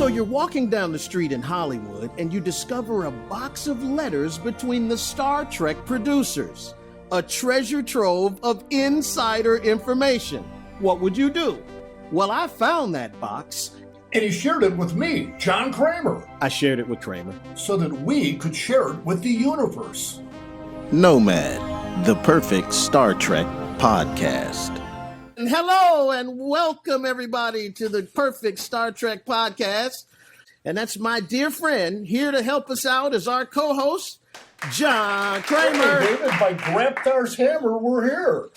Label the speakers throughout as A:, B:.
A: So you're walking down the street in Hollywood and you discover a box of letters between the Star Trek producers, a treasure trove of insider information. What would you do? Well, I found that box.
B: And he shared it with me, John Kramer.
A: I shared it with Kramer.
B: So that we could share it with the universe.
A: Nomad, the perfect Star Trek podcast. And hello and welcome everybody to the perfect Star Trek podcast. And that's my dear friend here to help us out as our co-host, John Kramer.
B: Hey, David, by Graptar's hammer, we're here.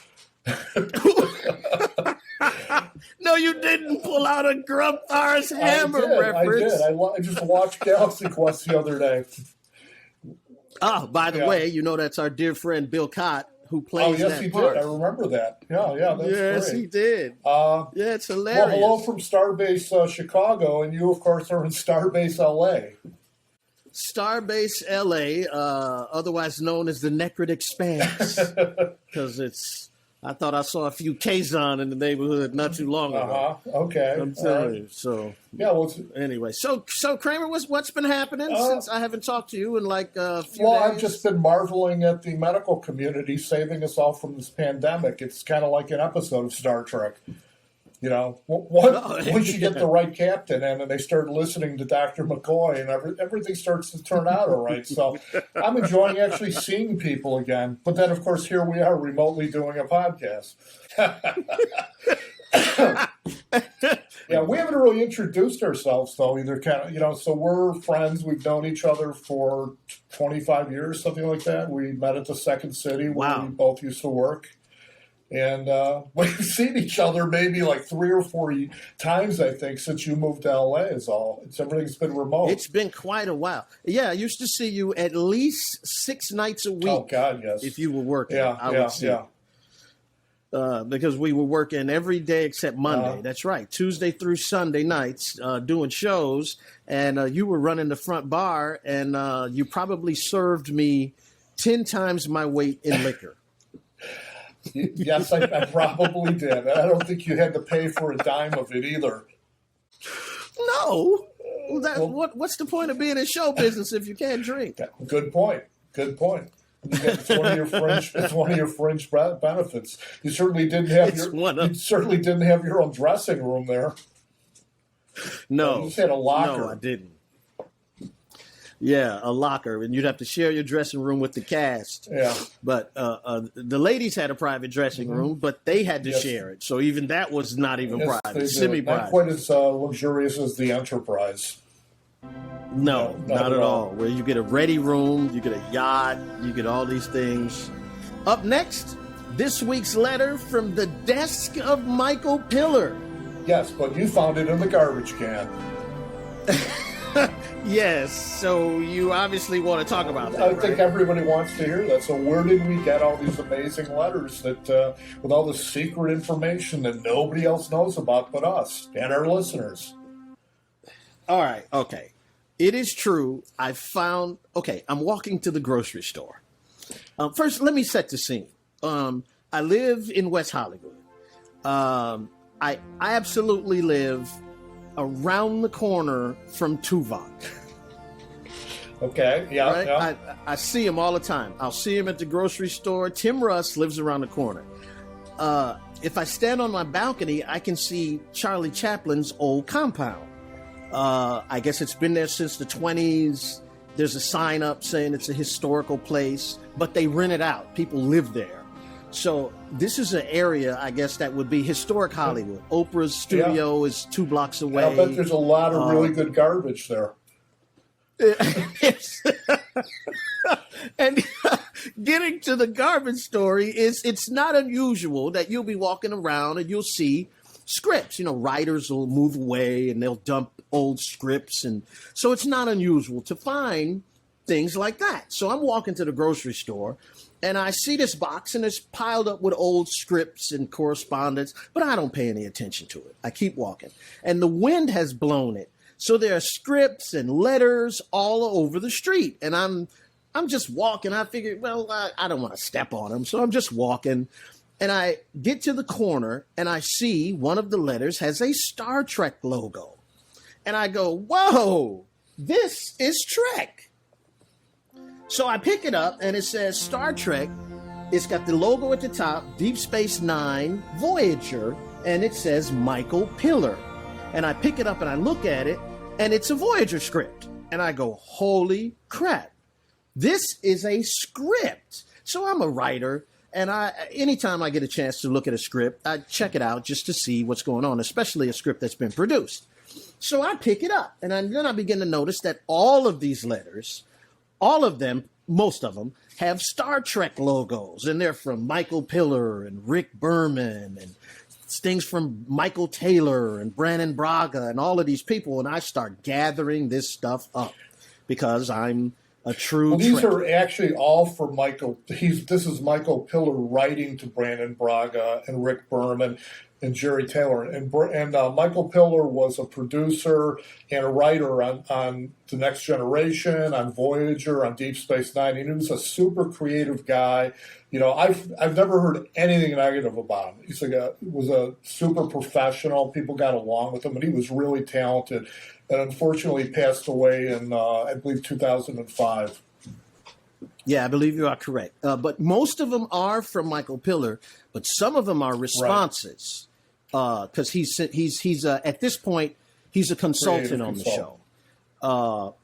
A: No, you didn't pull out a Graptar's hammer reference.
B: I did. I just watched Galaxy Quest the other day.
A: Oh, by the way, you know that's our dear friend Bill Cott who plays that part.
B: Oh, yes, he did. I remember that. Yeah, that's great.
A: Yes, he did. Yeah, it's hilarious.
B: Well, hello from Starbase Chicago, and you, of course, are in Starbase LA.
A: Starbase LA, otherwise known as the Necrid Expanse, because I thought I saw a few Kazon in the neighborhood not too long ago.
B: Okay.
A: I'm telling you. So
B: yeah. Well,
A: anyway, so Kramer, what's been happening since I haven't talked to you in like a few
B: days?
A: I've
B: just been marveling at the medical community saving us all from this pandemic. It's kind of like an episode of Star Trek. You know, once you get the right captain in and they start listening to Dr. McCoy and everything starts to turn out all right. So I'm enjoying actually seeing people again. But then, of course, here we are remotely doing a podcast. Yeah, we haven't really introduced ourselves, though, either. So we're friends. We've known each other for 25 years, something like that. We met at the Second City where we both used to work. And we've seen each other maybe like 3 or 4 times, I think, since you moved to LA is all. Everything's been remote.
A: It's been quite a while. Yeah, I used to see you at least 6 nights a week.
B: Oh, God, yes.
A: If you were working, I would see. Because we were working every day except Monday. That's right. Tuesday through Sunday nights doing shows. And you were running the front bar, and you probably served me 10 times my weight in liquor.
B: Yes, I probably did. I don't think you had to pay for a dime of it either.
A: No. What's the point of being in show business if you can't drink?
B: Good point. It's one of your fringe benefits. You certainly didn't have your own dressing room there.
A: No,
B: you just had a locker.
A: No, I didn't. Yeah, a locker, and you'd have to share your dressing room with the cast.
B: Yeah,
A: but the ladies had a private dressing room, but they had to share it. So even that was not even private, semi-private.
B: Not quite as luxurious as the Enterprise.
A: No, not at all. Where you get a ready room, you get a yacht, you get all these things. Up next, this week's letter from the desk of Michael Pillar.
B: Yes, but you found it in the garbage can.
A: Yes, so you obviously want to talk about that.
B: I think everybody wants to hear that. So where did we get all these amazing letters that with all this secret information that nobody else knows about but us and our listeners?
A: All right, okay. It is true. I'm walking to the grocery store. First, let me set the scene. I live in West Hollywood. I absolutely live around the corner from Tuvok.
B: Okay, yeah,
A: right?
B: yeah.
A: I see him all the time. I'll see him at the grocery store. Tim Russ lives around the corner. If I stand on my balcony, I can see Charlie Chaplin's old compound. I guess it's been there since the 20s. There's a sign up saying it's a historical place, but they rent it out. People live there. So this is an area, I guess, that would be historic Hollywood. Oprah's studio is 2 blocks away.
B: I bet there's a lot of really good garbage there.
A: And getting to the garbage story it's not unusual that you'll be walking around and you'll see scripts. Writers will move away and they'll dump old scripts. And so it's not unusual to find things like that. So I'm walking to the grocery store and I see this box and it's piled up with old scripts and correspondence, but I don't pay any attention to it. I keep walking and the wind has blown it. So there are scripts and letters all over the street. And I'm just walking. I figured, I don't want to step on them. So I'm just walking. And I get to the corner and I see one of the letters has a Star Trek logo. and I go, whoa, this is Trek. So I pick it up, and it says Star Trek. It's got the logo at the top, Deep Space Nine, Voyager, and it says Michael Piller. And I pick it up and I look at it, and it's a Voyager script. And I go, holy crap, this is a script. So I'm a writer, and anytime I get a chance to look at a script, I check it out just to see what's going on, especially a script that's been produced. So I pick it up, and then I begin to notice that all of these letters, all of them, most of them, have Star Trek logos, and they're from Michael Piller and Rick Berman and things from Michael Taylor and Brannon Braga and all of these people. And I start gathering this stuff up because I'm a true.
B: Well, these
A: Trek.
B: are actually all for Michael. This is Michael Piller writing to Brannon Braga and Rick Berman and Jerry Taylor. And Michael Piller was a producer and a writer on The Next Generation, on Voyager, on Deep Space Nine. And he was a super creative guy. You know, I've never heard anything negative about him. He's was a super professional. People got along with him, and he was really talented. And unfortunately passed away in, I believe, 2005.
A: Yeah, I believe you are correct. But most of them are from Michael Piller, but some of them are responses because he's at this point he's a consultant on the show,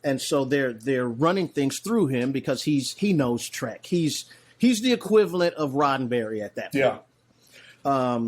A: and so they're running things through him because he knows Trek. He's the equivalent of Roddenberry at that point. Yeah.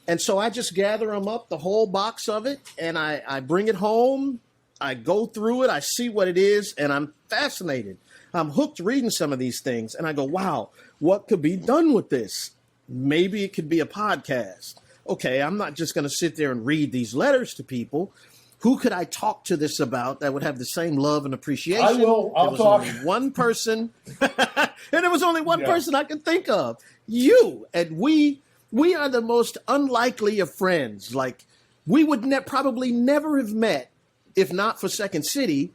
A: And so I just gather them up, the whole box of it, and I bring it home. I go through it. I see what it is, and I'm fascinated. I'm hooked reading some of these things, and I go, wow, what could be done with this? Maybe it could be a podcast. Okay, I'm not just going to sit there and read these letters to people. Who could I talk to this about that would have the same love and appreciation?
B: I will. I'll talk.
A: Only one person, and there was only one person I could think of. You. And we are the most unlikely of friends. Like, we would probably never have met if not for Second City.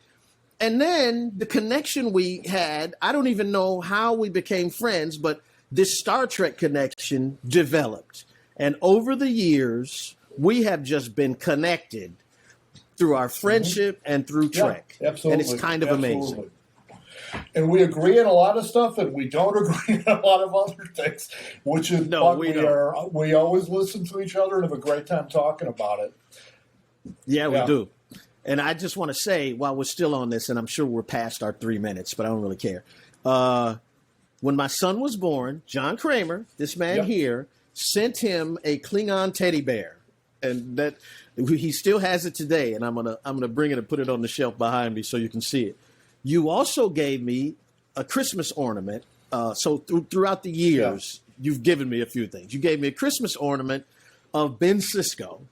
A: And then the connection we had, I don't even know how we became friends, but this Star Trek connection developed. And over the years, we have just been connected through our friendship and through Trek.
B: Absolutely.
A: And it's kind of amazing.
B: And we agree on a lot of stuff, and we don't agree on a lot of other things, which is we always listen to each other and have a great time talking about it.
A: Yeah, we do. And I just want to say, while we're still on this, and I'm sure we're past our 3 minutes, but I don't really care. When my son was born, John Kramer, this man here, sent him a Klingon teddy bear, and that he still has it today. And I'm gonna bring it and put it on the shelf behind me so you can see it. You also gave me a Christmas ornament. So throughout the years, you've given me a few things. You gave me a Christmas ornament of Ben Sisko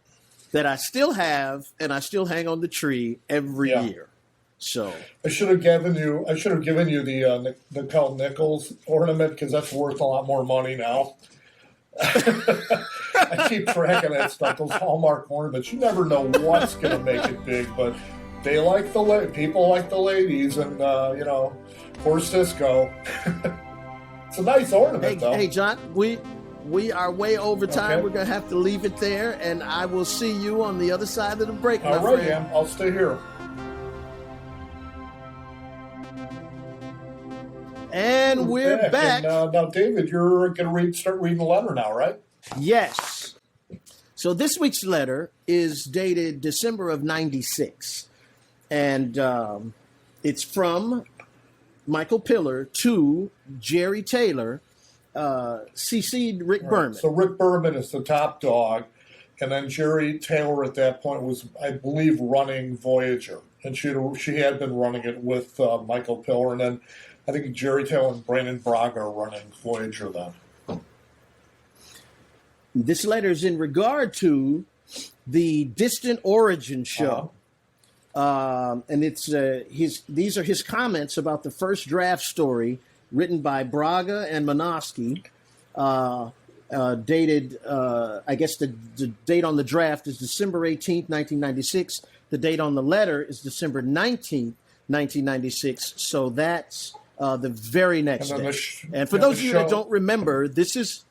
A: that I still have, and I still hang on the tree every year. So
B: I should have given you the Nicole Nichols ornament because that's worth a lot more money now. I keep track of that stuff. Those Hallmark ornaments, you never know what's going to make it big, but they like people like the ladies, and poor Cisco. It's a nice ornament, though.
A: Hey, John, we are way over time. Okay. We're going to have to leave it there, and I will see you on the other side of the break, my friend. All right,
B: Ian. I'll stay here.
A: And we're back.
B: And, now, David, you're going to start reading the letter now, right?
A: Yes. So this week's letter is dated December of 96. And it's from Michael Piller to Jerry Taylor, CC'd Rick Berman.
B: So Rick Berman is the top dog. And then Jerry Taylor at that point was, I believe, running Voyager. And she had been running it with Michael Piller. And then I think Jerry Taylor and Brannon Braga are running Voyager then.
A: This letter is in regard to the Distant Origin show. And it's these are his comments about the first draft story written by Braga and Manosky, dated, I guess the date on the draft is December 18th, 1996. The date on the letter is December 19th, 1996. So that's the very next day. And for those of you that don't remember, this is...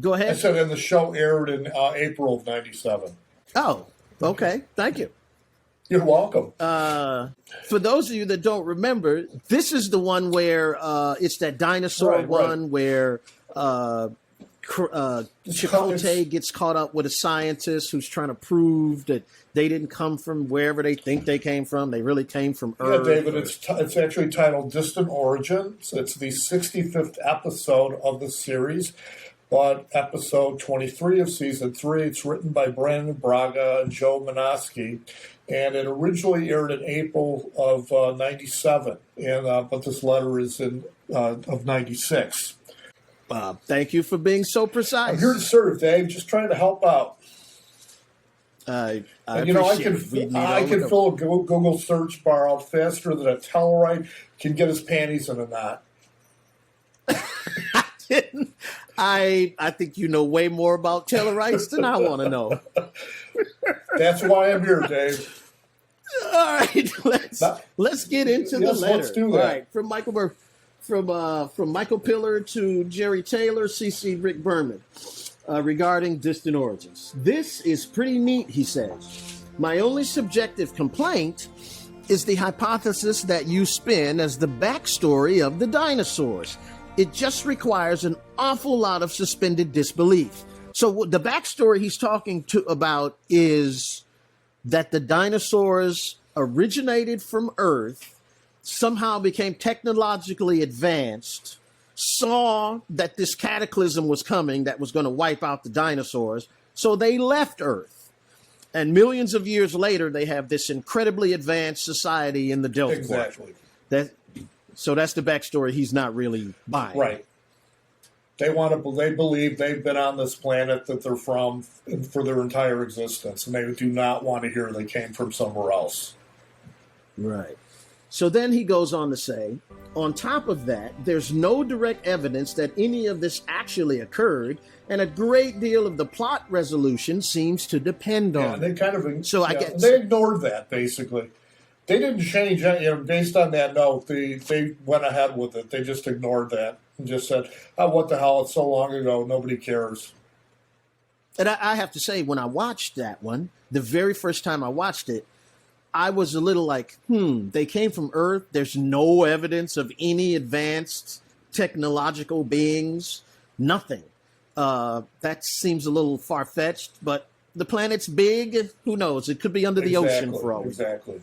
A: Go ahead.
B: I said, and the show aired in April of 97.
A: Oh, okay. Thank you.
B: You're welcome.
A: For those of you that don't remember, this is the one where it's that dinosaur one where Chakotay gets caught up with a scientist who's trying to prove that they didn't come from wherever they think they came from. They really came from Earth.
B: Yeah, David, it's actually titled Distant Origins. It's the 65th episode of the series, but episode 23 of season 3. It's written by Brandon Braga and Joe Manoski, and it originally aired in April of 97, but this letter is of 96.
A: Bob, thank you for being so precise.
B: I'm here to serve, Dave. Just trying to help out.
A: I
B: can fill a Google search bar out faster than a Telluride can get his panties in a knot.
A: I think you know way more about Tellurites than I want to know.
B: That's why I'm here, Dave.
A: All right, let's get into the letter.
B: Let's do that.
A: All right, from Michael Pillar to Jerry Taylor, CC Rick Berman, regarding Distant Origins. This is pretty neat, he says. My only subjective complaint is the hypothesis that you spin as the backstory of the dinosaurs. It just requires an awful lot of suspended disbelief. So the backstory he's talking about is that the dinosaurs originated from Earth, somehow became technologically advanced, saw that this cataclysm was coming that was going to wipe out the dinosaurs, so they left Earth. And millions of years later, they have this incredibly advanced society in the Delta Quadrant. So that's the backstory he's not really buying.
B: Right. They believe they've been on this planet that they're from for their entire existence, and they do not want to hear they came from somewhere else.
A: Right. So then he goes on to say, on top of that, there's no direct evidence that any of this actually occurred, and a great deal of the plot resolution seems to depend on
B: they
A: it.
B: kind of
A: guess
B: they ignored that, basically. They didn't change it, based on that note. They went ahead with it. They just ignored that and just said, "Oh, what the hell? It's so long ago. Nobody cares."
A: And I have to say, when I watched that one, the very first time I watched it, I was a little like, they came from Earth. There's no evidence of any advanced technological beings. Nothing. That seems a little far-fetched, but the planet's big. Who knows? It could be under the ocean for all we know.
B: Exactly.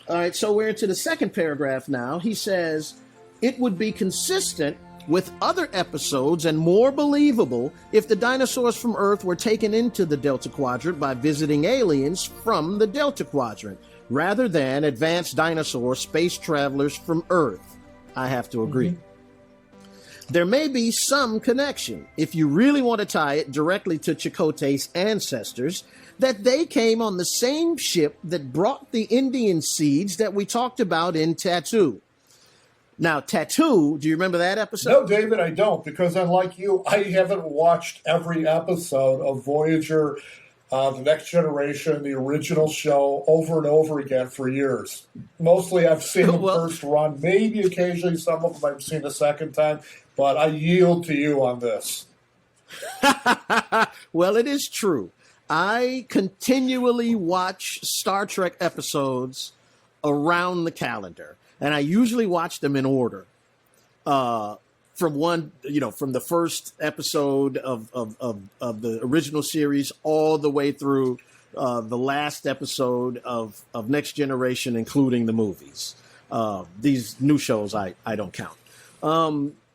A: All right, so we're into the second paragraph now. He says, it would be consistent with other episodes and more believable if the dinosaurs from Earth were taken into the Delta Quadrant by visiting aliens from the Delta Quadrant, rather than advanced dinosaur space travelers from Earth. I have to agree. Mm-hmm. There may be some connection, if you really want to tie it directly to Chakotay's ancestors, that they came on the same ship that brought the Indian seeds that we talked about in TATOO. Now, TATOO, do you remember that episode?
B: No, David, I don't, because unlike you, I haven't watched every episode of Voyager, The Next Generation, the original show, over and over again for years. Mostly I've seen the first run, maybe occasionally some of them I've seen a second time, but I yield to you on this.
A: Well, it is true. I continually watch Star Trek episodes around the calendar. And I usually watch them in order, from the first episode of the original series all the way through the last episode of Next Generation, including the movies. These new shows I don't count.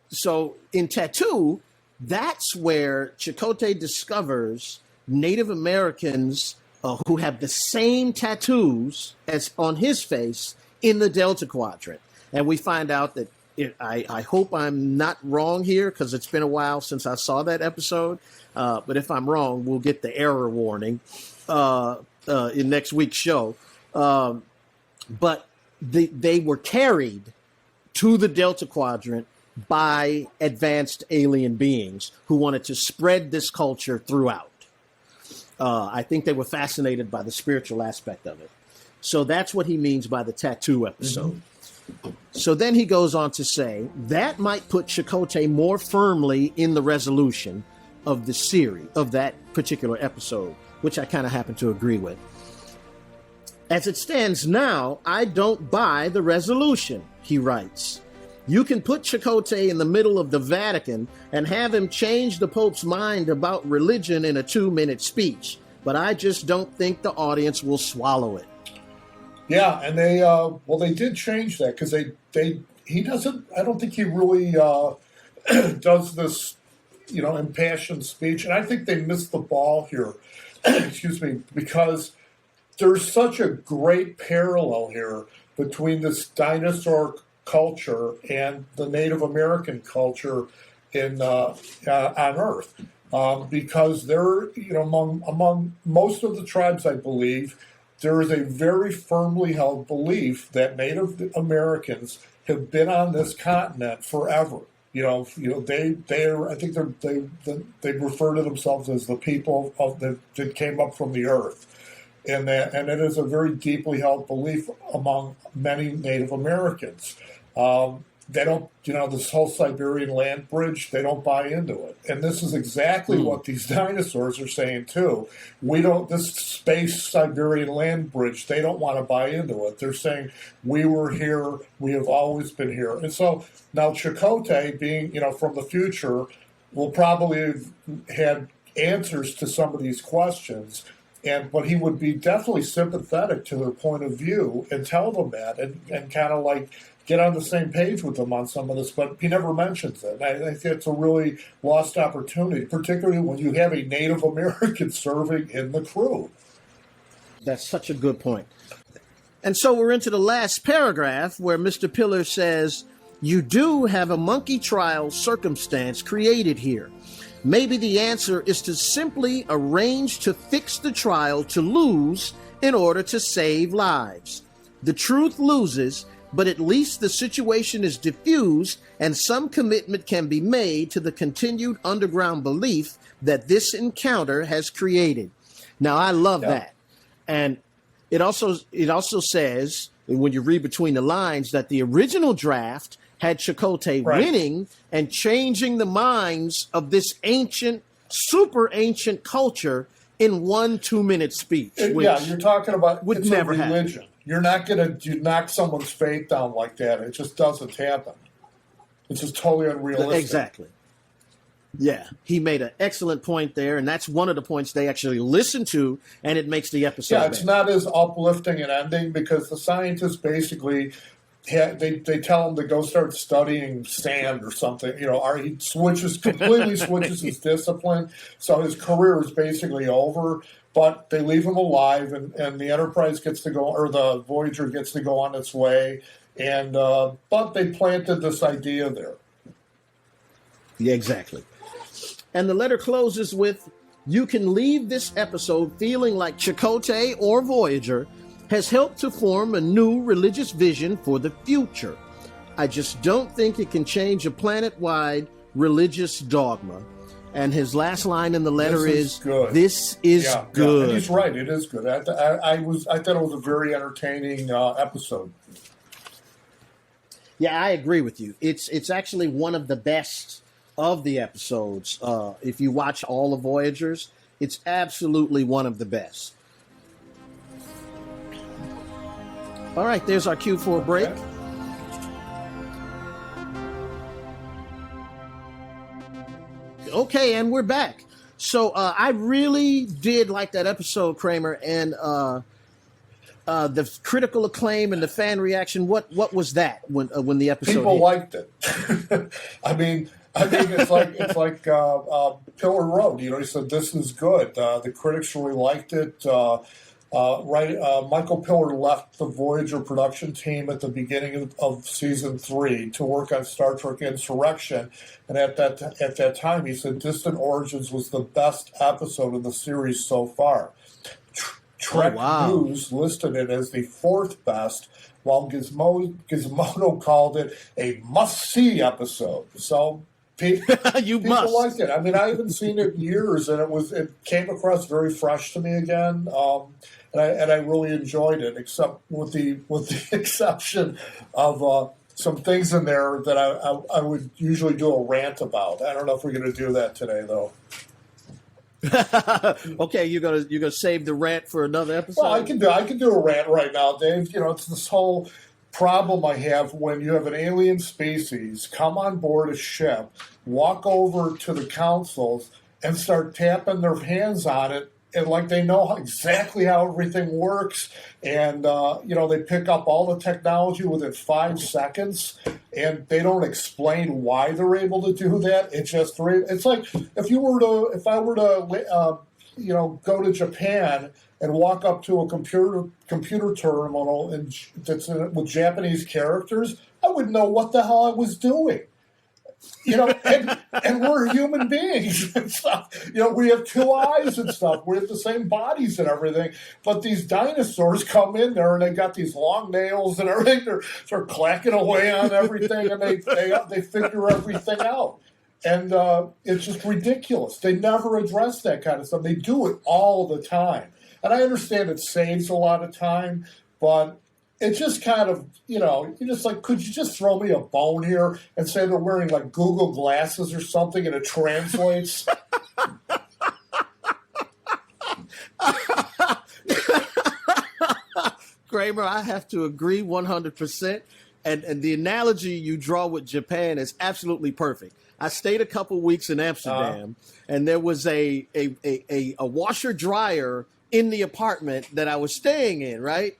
A: So in TATOO, that's where Chakotay discovers Native Americans who have the same tattoos as on his face in the Delta Quadrant. And we find out that I hope I'm not wrong here, because it's been a while since I saw that episode. But if I'm wrong, we'll get the error warning in next week's show. But they were carried to the Delta Quadrant by advanced alien beings who wanted to spread this culture throughout. I think they were fascinated by the spiritual aspect of it. So that's what he means by the TATOO episode. Mm-hmm. So then he goes on to say that might put Chakotay more firmly in the resolution of the series, of that particular episode, which I kind of happen to agree with. As it stands now, I don't buy the resolution, he writes. You can put Chakotay in the middle of the Vatican and have him change the Pope's mind about religion in a 2-minute speech, but I just don't think the audience will swallow it.
B: Yeah, and they did change that because he doesn't. I don't think he really does this, impassioned speech, and I think they missed the ball here. Excuse me, because there's such a great parallel here between this dinosaur culture and the Native American culture on Earth, because they're among most of the tribes, I believe, there is a very firmly held belief that Native Americans have been on this continent forever. They refer to themselves as the people that came up from the earth. And it is a very deeply held belief among many Native Americans. They don't, this whole Siberian land bridge, they don't buy into it. And this is exactly what these dinosaurs are saying too. This space Siberian land bridge, they don't want to buy into it. They're saying, we were here, we have always been here. And so now Chakotay, being, from the future, will probably have had answers to some of these questions. But he would be definitely sympathetic to their point of view and tell them that and kind of like get on the same page with them on some of this, but he never mentions it. I think it's a really lost opportunity, particularly when you have a Native American serving in the crew.
A: That's such a good point. And so we're into the last paragraph where Mr. Pillar says, you do have a monkey trial circumstance created here. Maybe the answer is to simply arrange to fix the trial to lose in order to save lives. The truth loses, but at least the situation is diffused and some commitment can be made to the continued underground belief that this encounter has created. Now, I love that. And it also says, when you read between the lines, that the original draft had Chakotay winning and changing the minds of this ancient, super ancient culture in 1 2-minute speech.
B: You're talking about
A: would never
B: religion.
A: Happen.
B: You're not going to knock someone's faith down like that. It just doesn't happen. It's just totally unrealistic.
A: Exactly. Yeah, he made an excellent point there, and that's one of the points they actually listen to, and it makes the episode better.
B: It's not as uplifting an ending because the scientists basically they tell him to go start studying sand or something. He completely switches his discipline, so his career is basically over. But they leave him alive, and the Enterprise gets to go, or the Voyager gets to go on its way. And but they planted this idea there.
A: Yeah, exactly. And the letter closes with, you can leave this episode feeling like Chakotay or Voyager has helped to form a new religious vision for the future. I just don't think it can change a planet-wide religious dogma. And his last line in the letter is
B: good.
A: This is good.
B: And he's right. It is good. I thought it was a very entertaining episode.
A: Yeah, I agree with you. It's actually one of the best of the episodes. If you watch all the Voyagers, it's absolutely one of the best. All right, there's our cue for a break. Okay, and we're back. So I really did like that episode, Kramer, and the critical acclaim and the fan reaction. What was that when the episode?
B: People liked it. I think it's like Pillar wrote. He said this is good. The critics really liked it. Michael Pillar left the Voyager production team at the beginning of season 3 to work on Star Trek Insurrection, and at that time he said Distant Origins was the best episode of the series so far. Trek News listed it as the 4th best, while Gizmodo called it a must-see episode. So people liked it. I mean, I haven't seen it in years, and it came across very fresh to me again. And I really enjoyed it, except with the exception of some things in there that I would usually do a rant about. I don't know if we're going to do that today, though.
A: Okay, you're gonna save the rant for another episode.
B: Well, I can do a rant right now, Dave. You know, it's this whole problem I have when you have an alien species come on board a ship, walk over to the councils, and start tapping their hands on it, and like they know exactly how everything works, and they pick up all the technology within 5 seconds, and they don't explain why they're able to do that. It's like if I were to go to Japan and walk up to a computer terminal with Japanese characters, I wouldn't know what the hell I was doing. And we're human beings and stuff. We have 2 eyes and stuff. We have the same bodies and everything. But these dinosaurs come in there and they got these long nails and everything. They're clacking away on everything, and they figure everything out. And it's just ridiculous. They never address that kind of stuff. They do it all the time. And I understand it saves a lot of time, but it's just kind of, you're just like, could you just throw me a bone here and say they're wearing like Google glasses or something and it translates?
A: Kramer, I have to agree 100%. And the analogy you draw with Japan is absolutely perfect. I stayed a couple weeks in Amsterdam, and there was a washer dryer in the apartment that I was staying in, right?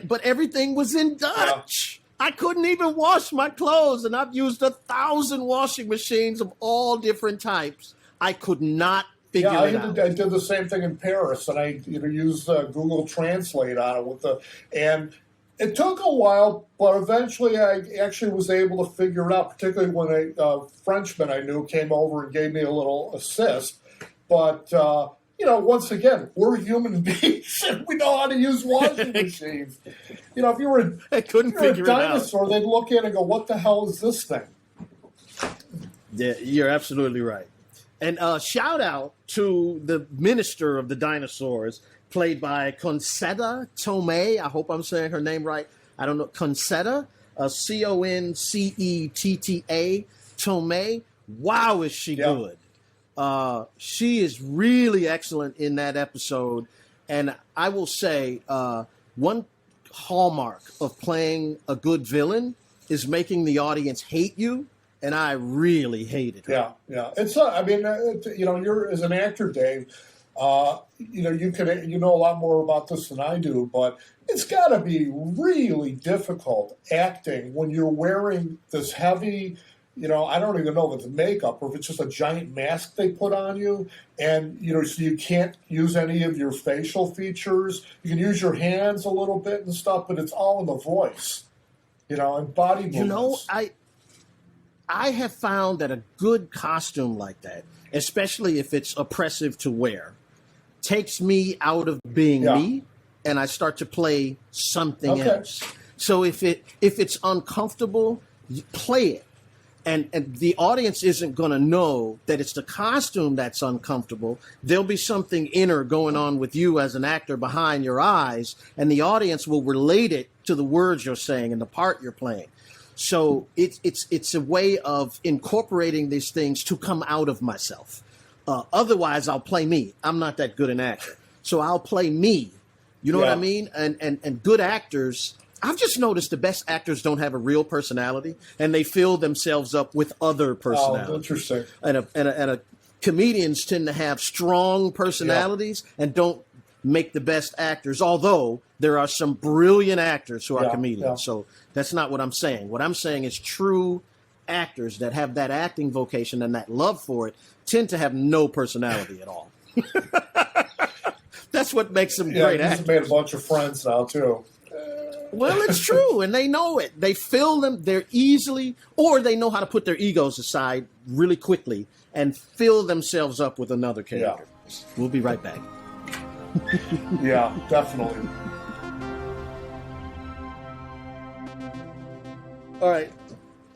A: But everything was in Dutch. I couldn't even wash my clothes, and I've used 1,000 washing machines of all different types. I could not figure it out.
B: I did the same thing in Paris, and I used Google Translate on it and it took a while, but eventually I actually was able to figure it out, particularly when a Frenchman I knew came over and gave me a little assist. But, once again, we're human beings and we know how to use washing machines. If you were a dinosaur, they'd look at it and go, what the hell is this thing?
A: Yeah, you're absolutely right. And shout out to the minister of the dinosaurs, played by Concetta Tomei. I hope I'm saying her name right. I don't know. Concetta, Concetta Tomei. Wow, is she good. She is really excellent in that episode. And I will say one hallmark of playing a good villain is making the audience hate you. And I really hated her.
B: Yeah. It's, you're, as an actor, Dave, you know a lot more about this than I do, but it's got to be really difficult acting when you're wearing this heavy, I don't even know if it's makeup or if it's just a giant mask they put on you, and so you can't use any of your facial features. You can use your hands a little bit and stuff, but it's all in the voice, and body movements.
A: I have found that a good costume like that, especially if it's oppressive to wear, takes me out of being me, and I start to play something else. So if it's uncomfortable, you play it. And the audience isn't going to know that it's the costume that's uncomfortable. There'll be something inner going on with you as an actor behind your eyes, and the audience will relate it to the words you're saying and the part you're playing. So it's a way of incorporating these things to come out of myself. Otherwise, I'll play me. I'm not that good an actor. So I'll play me. You know what I mean? And good actors, I've just noticed the best actors don't have a real personality, and they fill themselves up with other personalities.
B: Oh, interesting.
A: And comedians tend to have strong personalities and don't make the best actors, although there are some brilliant actors who are comedians. Yeah. So that's not what I'm saying. What I'm saying is true actors that have that acting vocation and that love for it tend to have no personality at all. That's what makes them great actors.
B: He's made a bunch of friends now, too.
A: Well, it's true, and they know it. They fill them, they're easily, or they know how to put their egos aside really quickly and fill themselves up with another character. Yeah. We'll be right back.
B: Yeah, definitely.
A: All right.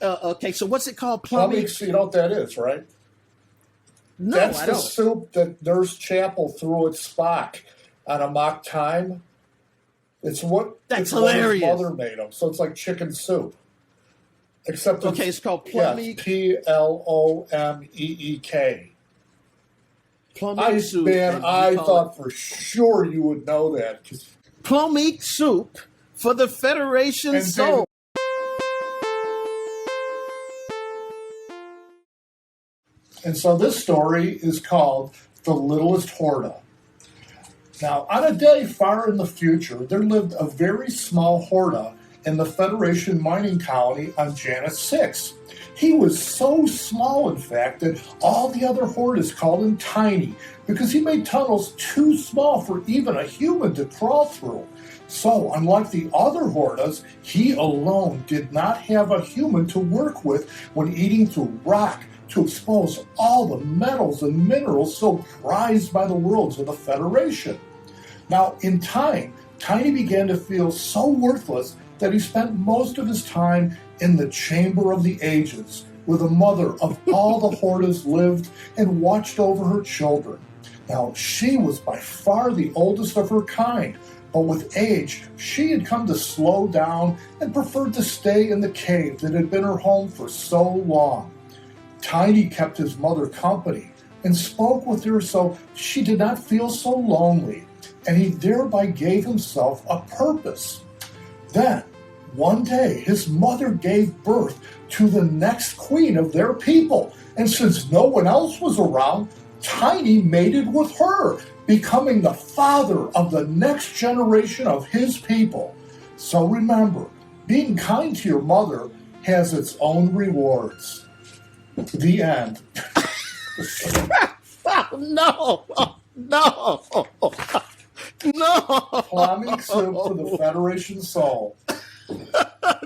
A: Okay, so what's it called?
B: Plomeek, you know what that is, right?
A: No,
B: that's
A: I don't.
B: The soup that Nurse Chapel threw at Spock on a mock time. It's
A: that's hilarious.
B: What his mother made him. So it's like chicken soup. Except
A: it's called Plomeek.
B: Plomeek.
A: Plomeek soup.
B: Man, I thought for sure you would know that.
A: Plomeek soup for the Federation soul.
B: And so this story is called The Littlest Horta. Now, on a day far in the future, there lived a very small Horta in the Federation mining colony on Janus 6. He was so small, in fact, that all the other Hortas called him Tiny because he made tunnels too small for even a human to crawl through. So, unlike the other Hortas, he alone did not have a human to work with when eating through rock to expose all the metals and minerals so prized by the worlds of the Federation. Now, in time, Tiny began to feel so worthless that he spent most of his time in the Chamber of the Ages, where the mother of all the Hortas lived and watched over her children. Now, she was by far the oldest of her kind, but with age, she had come to slow down and preferred to stay in the cave that had been her home for so long. Tiny kept his mother company and spoke with her so she did not feel so lonely, and he thereby gave himself a purpose. Then, one day, his mother gave birth to the next queen of their people, and since no one else was around, Tiny mated with her, becoming the father of the next generation of his people. So remember, being kind to your mother has its own rewards. The end.
A: No.
B: Plomeek soup for the Federation soul.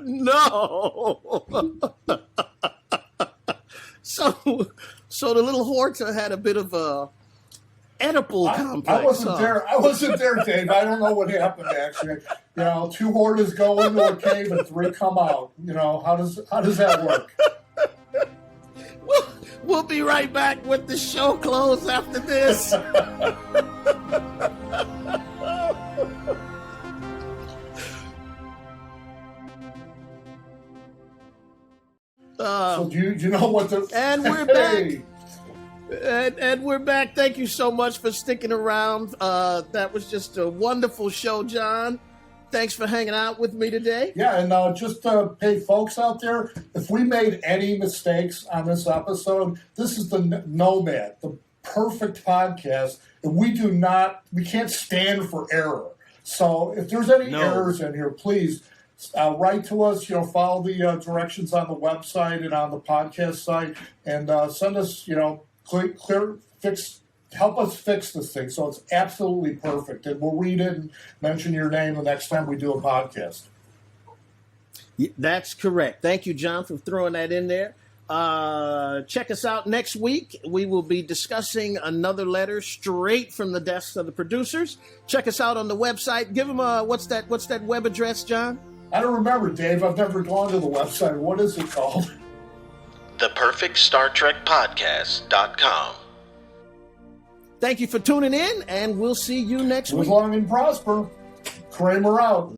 A: No. So the little Horta had a bit of a Oedipal complex.
B: I wasn't there, Dave. I don't know what happened actually. You know, 2 Hortas go into a cave and 3 come out. You know, how does that work?
A: We'll be right back with the show close after this.
B: So do you know what the...
A: And we're back. And we're back. Thank you so much for sticking around. That was just a wonderful show, John. Thanks for hanging out with me today.
B: Yeah, and just hey, folks out there, if we made any mistakes on this episode, this is the Nomad, the perfect podcast, and we can't stand for error. So if there's any errors in here, please write to us, follow the directions on the website and on the podcast site, and send us, help us fix this thing so it's absolutely perfect. And we'll read it and mention your name the next time we do a podcast.
A: That's correct. Thank you, John, for throwing that in there. Check us out next week. We will be discussing another letter straight from the desks of the producers. Check us out on the website. Give them what's that web address, John?
B: I don't remember, Dave. I've never gone to the website. What is it called?
C: ThePerfectStarTrekPodcast.com.
A: Thank you for tuning in, and we'll see you next week.
B: Live long and prosper. Kramer out.